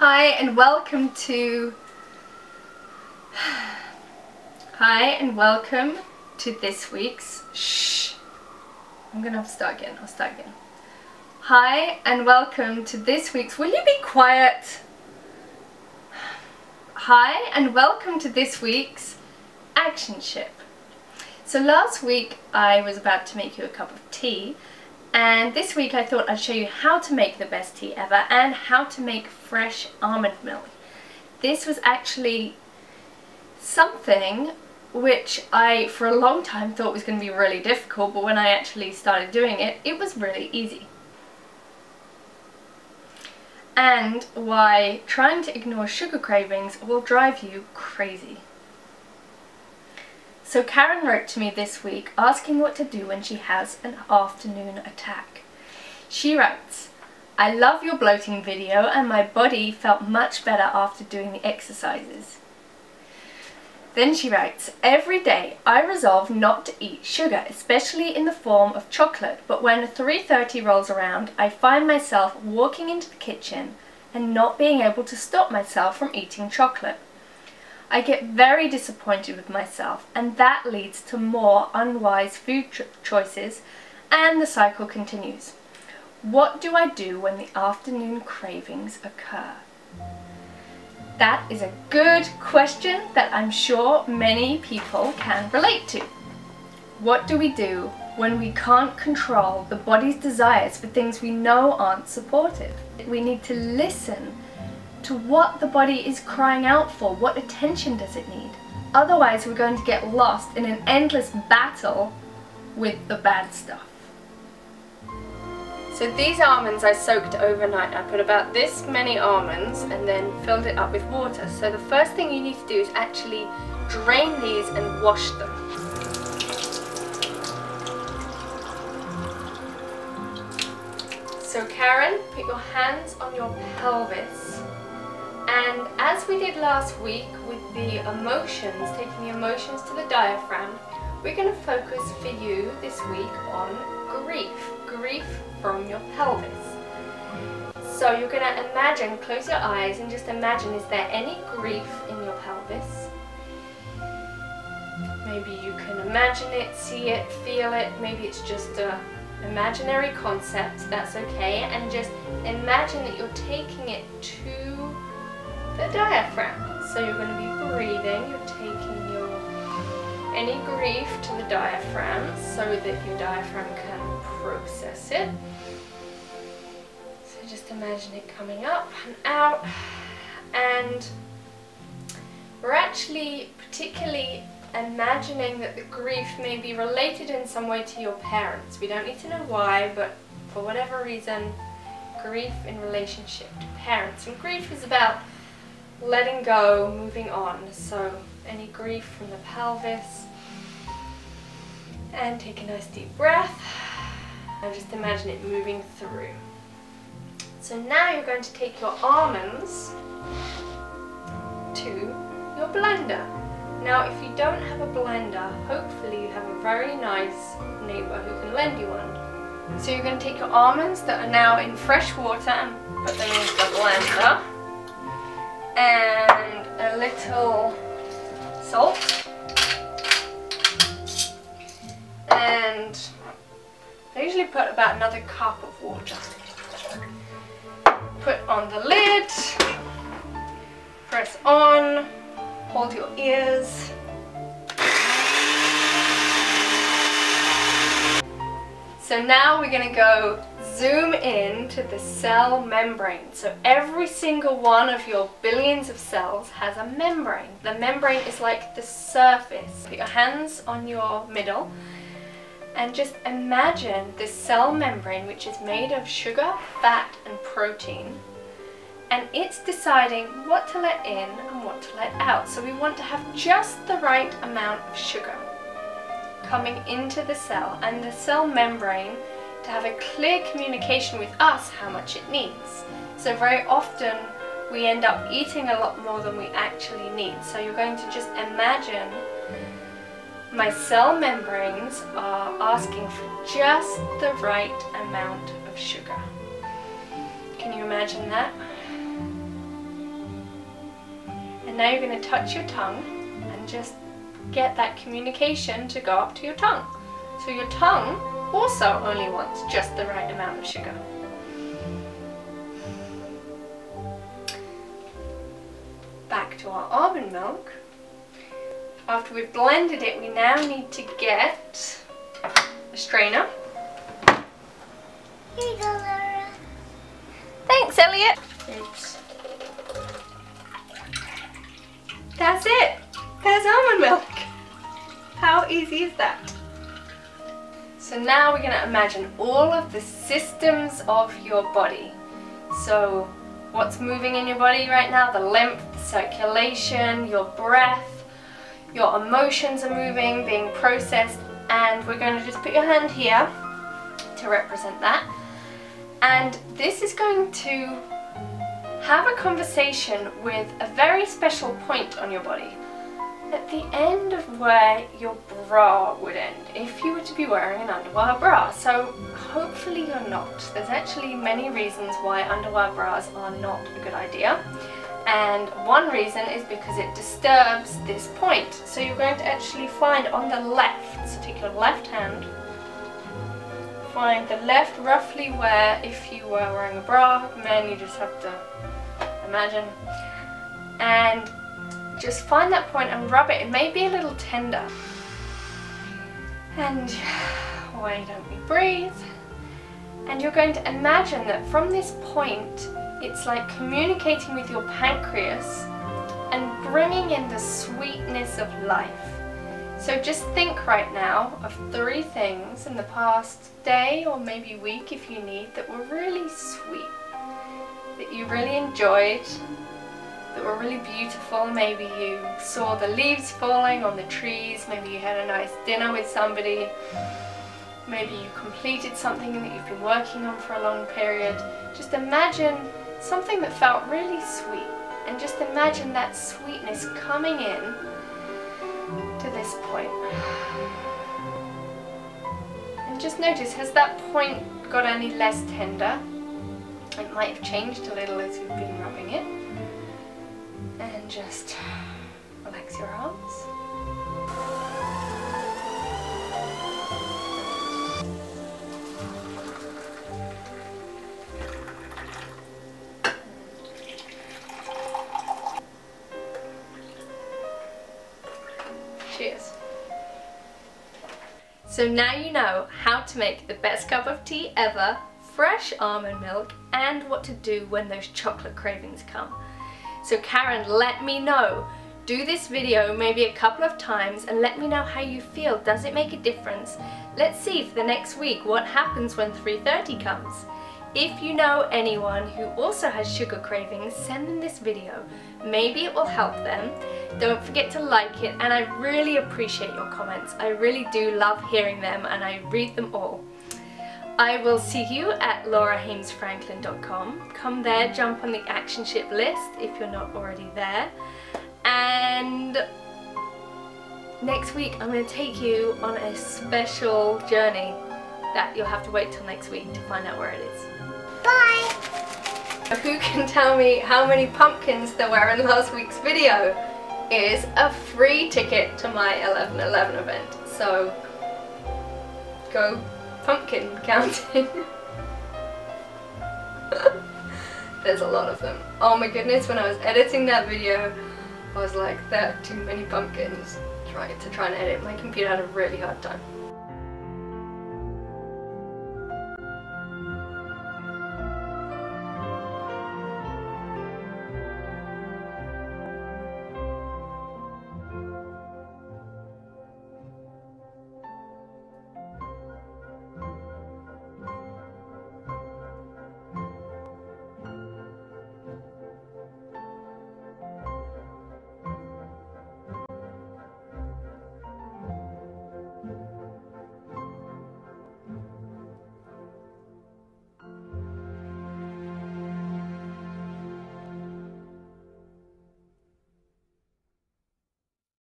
Hi and welcome to this week's I'm gonna have to start again. I'll start again. Hi and welcome to this week's will you be quiet? Hi and welcome to this week's action ship. So last week I was about to make you a cup of tea, and this week I thought I'd show you how to make the best tea ever and how to make fresh almond milk. This was actually something which I for a long time thought was going to be really difficult, but when I actually started doing it, it was really easy. And why trying to ignore sugar cravings will drive you crazy. So Karen wrote to me this week asking what to do when she has an afternoon attack. She writes, "I love your bloating video and my body felt much better after doing the exercises." Then she writes, "Every day I resolve not to eat sugar, especially in the form of chocolate, but when 3:30 rolls around I find myself walking into the kitchen and not being able to stop myself from eating chocolate. I get very disappointed with myself, and that leads to more unwise food choices, and the cycle continues. What do I do when the afternoon cravings occur?" That is a good question that I'm sure many people can relate to. What do we do when we can't control the body's desires for things we know aren't supportive? We need to listen to what the body is crying out for. What attention does it need? Otherwise we're going to get lost in an endless battle with the bad stuff. So these almonds I soaked overnight. I put about this many almonds and then filled it up with water. So the first thing you need to do is actually drain these and wash them. So Karen, put your hands on your pelvis. And as we did last week with the emotions, taking the emotions to the diaphragm, we're going to focus for you this week on grief from your pelvis. So you're going to imagine, close your eyes and just imagine, is there any grief in your pelvis? Maybe you can imagine it, see it, feel it, maybe it's just an imaginary concept, that's okay, and just imagine that you're taking it to the diaphragm. So you're going to be breathing, you're taking any grief to the diaphragm so that your diaphragm can process it. So just imagine it coming up and out, and we're actually particularly imagining that the grief may be related in some way to your parents. We don't need to know why, but for whatever reason, grief in relationship to parents. And grief is about letting go, moving on. So any grief from the pelvis, and take a nice deep breath and just imagine it moving through. So now you're going to take your almonds to your blender. Now if you don't have a blender, hopefully you have a very nice neighbour who can lend you one. So you're going to take your almonds that are now in fresh water and put them into the blender, and a little salt, and I usually put about another cup of water. Put on the lid, press on, hold your ears. So now we're going to go zoom in to the cell membrane. So every single one of your billions of cells has a membrane. The membrane is like the surface. Put your hands on your middle and just imagine this cell membrane, which is made of sugar, fat and protein, and it's deciding what to let in and what to let out. So we want to have just the right amount of sugar coming into the cell, and the cell membrane to have a clear communication with us how much it needs. So very often we end up eating a lot more than we actually need. So you're going to just imagine my cell membranes are asking for just the right amount of sugar. Can you imagine that? And now you're going to touch your tongue and just get that communication to go up to your tongue. So your tongue also only wants just the right amount of sugar. Back to our almond milk. After we've blended it, we now need to get a strainer. Here you go, Laura. Thanks, Elliot. Oops. That's it. There's almond milk. How easy is that? So now we're going to imagine all of the systems of your body. So what's moving in your body right now? The lymph, the circulation, your breath, your emotions are moving, being processed, and we're going to just put your hand here to represent that. And this is going to have a conversation with a very special point on your body. At the end of where your bra would end, if you were to be wearing an underwire bra. So hopefully you're not. There's actually many reasons why underwire bras are not a good idea. And one reason is because it disturbs this point. So you're going to actually find on the left, so take your left hand, find the left roughly where if you were wearing a bra, men, you just have to imagine, and just find that point and rub it. It may be a little tender. And why don't we breathe? And you're going to imagine that from this point, it's like communicating with your pancreas and bringing in the sweetness of life. So just think right now of 3 things in the past day or maybe week if you need that were really sweet, that you really enjoyed, that were really beautiful. Maybe you saw the leaves falling on the trees, maybe you had a nice dinner with somebody, maybe you completed something that you've been working on for a long period. Just imagine something that felt really sweet, and just imagine that sweetness coming in to this point. And just notice, has that point got any less tender? It might have changed a little as you've been rubbing it. And just relax your arms. Cheers. So now you know how to make the best cup of tea ever, fresh almond milk, and what to do when those chocolate cravings come. So Karen, let me know. Do this video maybe a couple of times and let me know how you feel. Does it make a difference? Let's see for the next week what happens when 3:30 comes. If you know anyone who also has sugar cravings, send them this video. Maybe it will help them. Don't forget to like it, and I really appreciate your comments. I really do love hearing them and I read them all. I will see you at laurahamesfranklin.com. Come there, jump on the action ship list if you're not already there. And next week I'm going to take you on a special journey that you'll have to wait till next week to find out where it is. Bye! Who can tell me how many pumpkins there were in last week's video is a free ticket to my 11/11 event. So go pumpkin counting. There's a lot of them. Oh my goodness, when I was editing that video, I was like, there are too many pumpkins to try and edit. My computer had a really hard time.